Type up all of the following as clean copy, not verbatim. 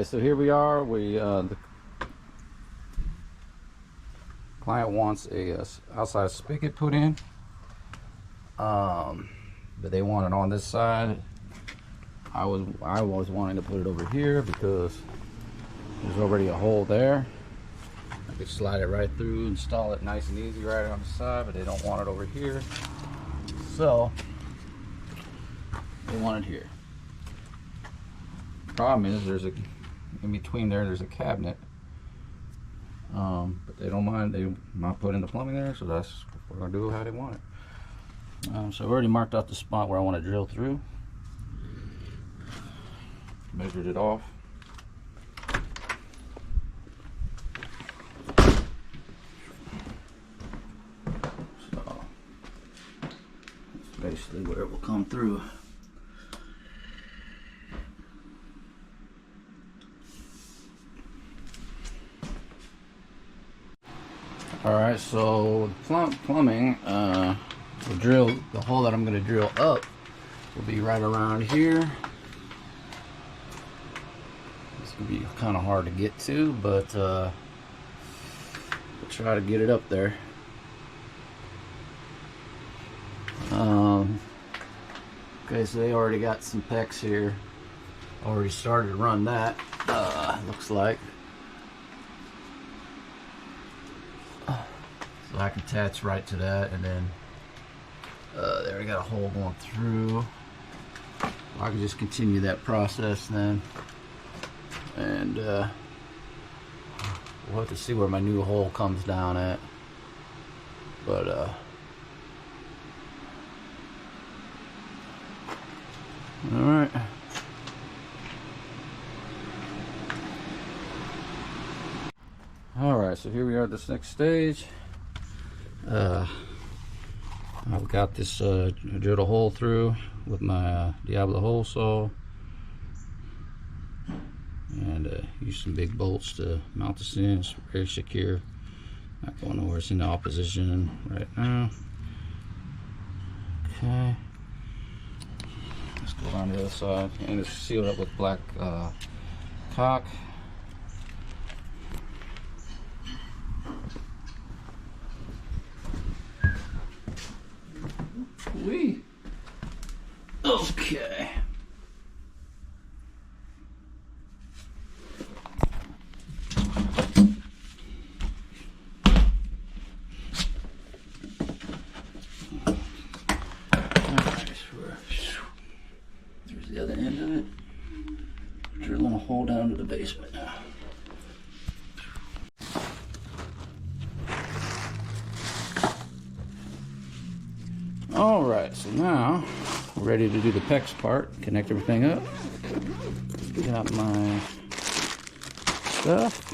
right, so here we are. The client wants a outside spigot put in, but they want it on this side. I was wanting to put it over here because there's already a hole there. I could slide it right through, install it nice and easy right on the side, but they don't want it over here, so they want it here. Problem is, in between there's a cabinet, but they don't mind. They not putting the plumbing there, so that's what we're gonna do how they want it. So I've already marked out the spot where I want to drill through. Measured it off. So that's basically where it will come through. Alright, so plumbing, the hole that I'm going to drill up will be right around here. It's going to be kind of hard to get to, but we'll try to get it up there. Okay, so they already got some PEX here. Already started to run that, looks like. So I can attach right to that, and then there we got a hole going through. I can just continue that process then, and we'll have to see where my new hole comes down at. But all right. All right, so here we are at this next stage. I've got this drilled a hole through with my Diablo hole saw, and use some big bolts to mount this in. It's very secure, not going nowhere. It's in the opposition right now. Okay, let's go around the other side, and it's sealed up with black caulk. Okay. There's the other end of it. Drilling a hole down to the basement now. Alright, so now we're ready to do the PEX part, connect everything up. Get out my stuff.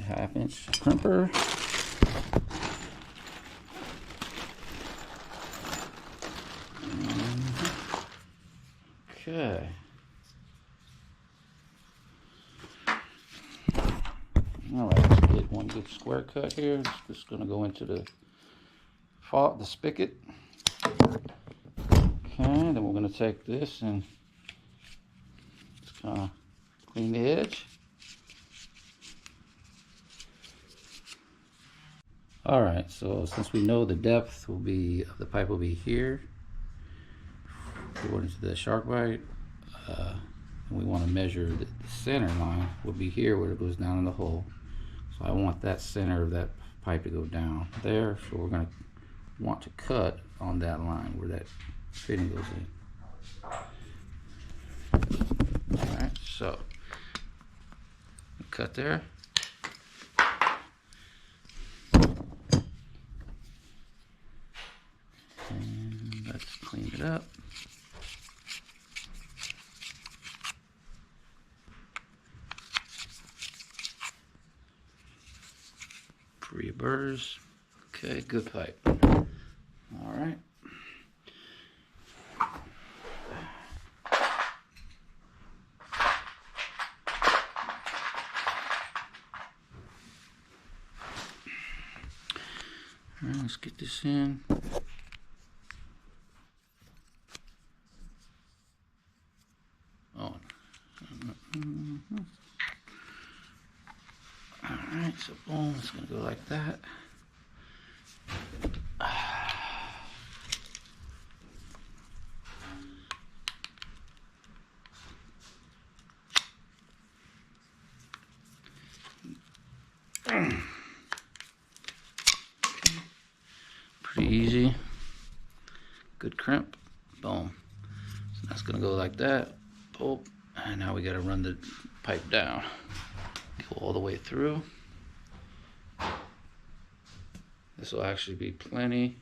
Half-inch crimper. Okay. Alright, let's get one good square cut here. It's just going to go into the spigot. Okay, then we're going to take this and just kind of clean the edge. Alright, so since we know the depth will be of the pipe will be here, going into the shark bite, and we want to measure the center line will be here where it goes down in the hole. So I want that center of that pipe to go down there, so we're going to want to cut on that line where that fitting goes in. Alright, so cut there. And let's clean it up. Three burrs. Okay, good pipe. All right. All right, let's get this in. It's gonna go like that. Pretty easy. Good crimp. Boom. So that's gonna go like that. Boom. And now we gotta run the pipe down. Go all the way through. This will actually be plenty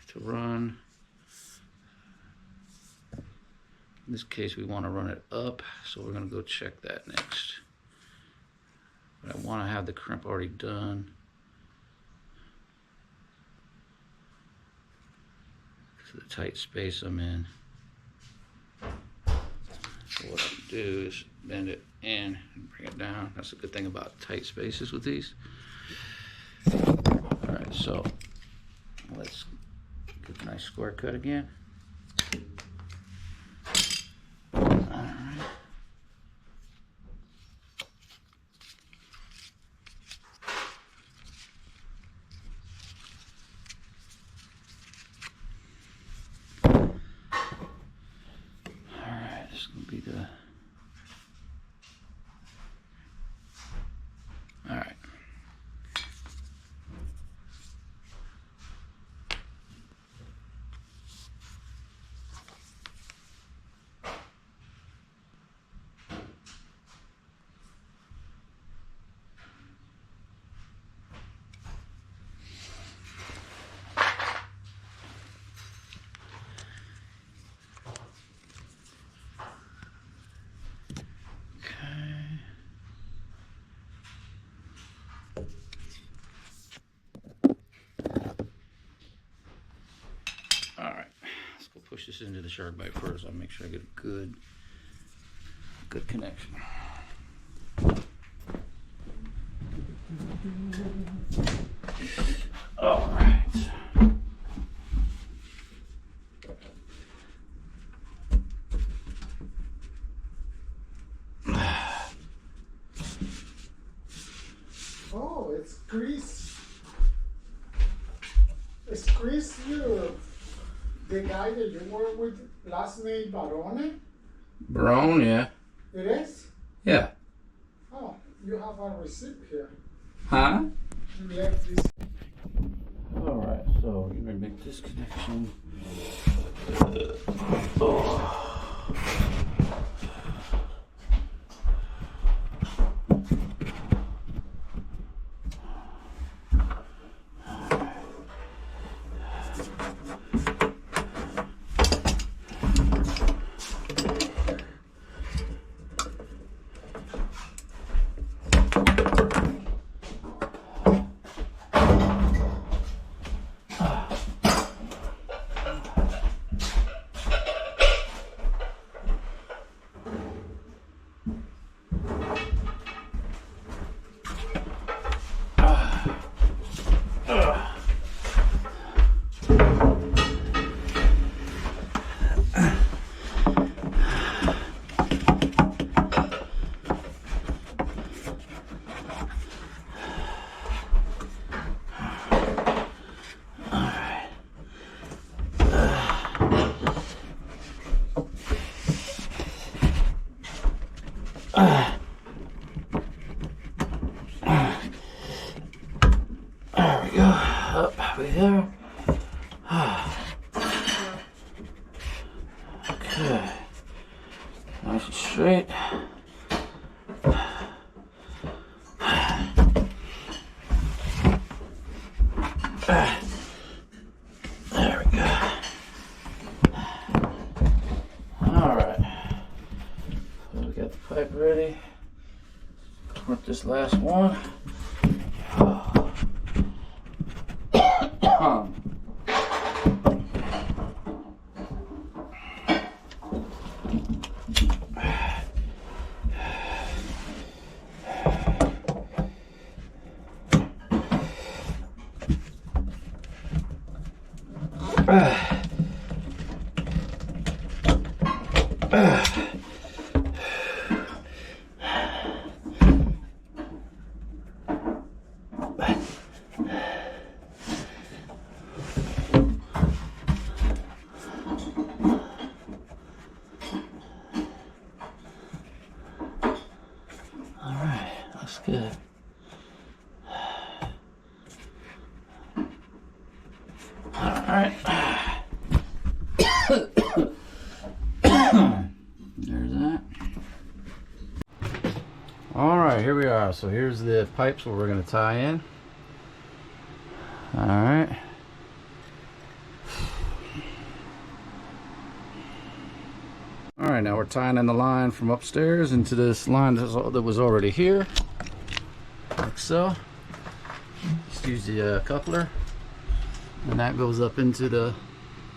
to run. In this case, we want to run it up, so we're going to go check that next. But I want to have the crimp already done. To the tight space I'm in. So what I can do is bend it in and bring it down. That's a good thing about tight spaces with these. Alright, so let's get a nice square cut again. Alright, this is going to be the... Alright. Alright, let's go push this into the shark bite first. I'll make sure I get a good connection. Alright. Oh, it's Chris. It's Chris, the guy that you work with, last name Barone? Barone, yeah. It is? Yeah. Oh, you have a receipt here. Huh? You left this. Alright, so we're gonna make this connection. Oh. There we go. Up we there. Okay. Nice and straight. There we go. Alright. So we got the pipe ready. Work this last one. right. There's that. All right, here we are. So here's the pipes where we're going to tie in. All right. All right, now we're tying in the line from upstairs into this line that was already here, like so. Just use the coupler, and that goes up into the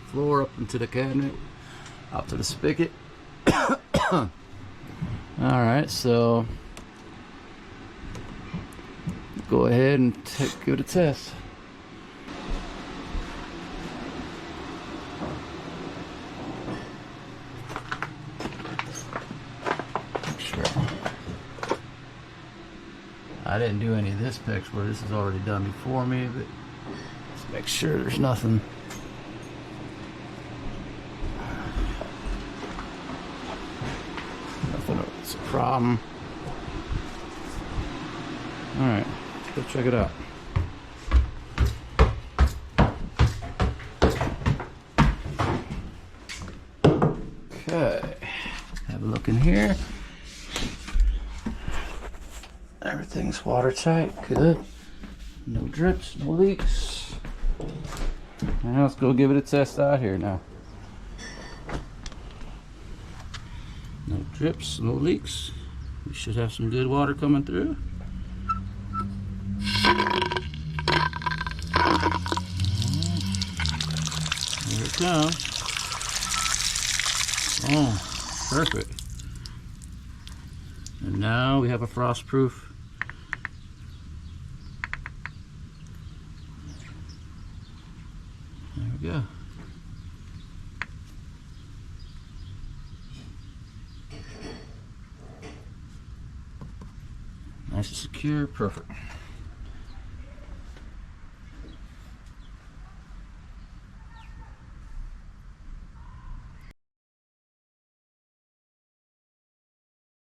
floor, up into the cabinet, out to the spigot. All right, so go ahead and give it a test. I didn't do any of this picture where this is already done before me, but let's make sure there's nothing. Nothing that's a problem. Alright, let's go check it out. Okay, have a look in here. Everything's watertight, good. No drips, no leaks. Now let's go give it a test out here now. No drips, no leaks. We should have some good water coming through. Here it comes. Oh, perfect. And now we have a frost-proof. There we go. Nice and secure, perfect.